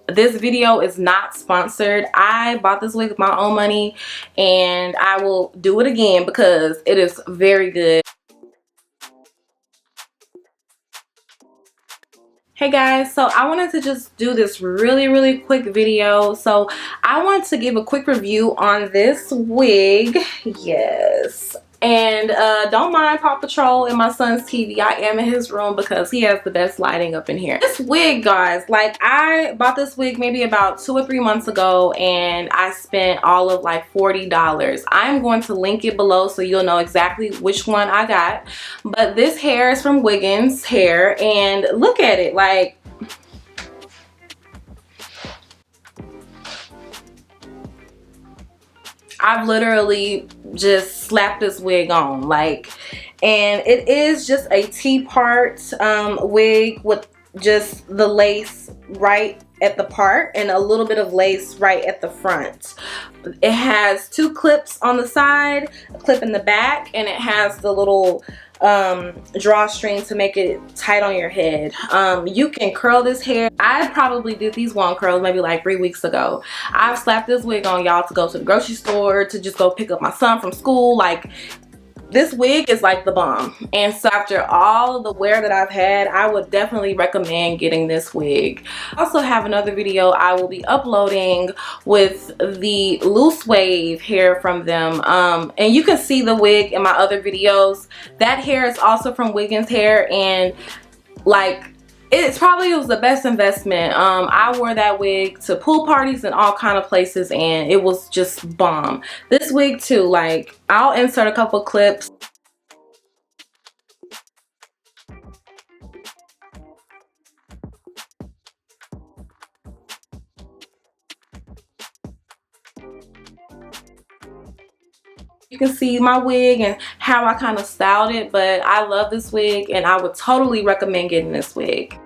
This video is not sponsored. I bought this wig with my own money and I will do it again because it is very good. Hey guys, so I wanted to just do this really quick video. So I want to give a quick review on this wig. Yes. And don't mind Paw Patrol and my son's TV. I am in his room because he has the best lighting up in here. This wig, guys, like I bought this wig maybe about 2 or 3 months ago and I spent all of like $40. I'm going to link it below so you'll know exactly which one I got. But this hair is from Wigginshair and look at it, like I've literally just slapped this wig on, like, and it is just a T-part wig with just the lace right at the part and a little bit of lace right at the front. It has 2 clips on the side, a clip in the back, and it has the little drawstring to make it tight on your head. You can curl this hair. I probably did these wand curls maybe like 3 weeks ago. I've slapped this wig on, y'all, to go to the grocery store, to just go pick up my son from school. Like, this wig is like the bomb. And so after all of the wear that I've had, I would definitely recommend getting this wig. I also have another video I will be uploading with the loose wave hair from them. And you can see the wig in my other videos. That hair is also from Wigginshair, and like, it probably was the best investment. I wore that wig to pool parties and all kind of places and it was just bomb. This wig too, like, I'll insert a couple clips. You can see my wig and how I kind of styled it, but I love this wig and I would totally recommend getting this wig.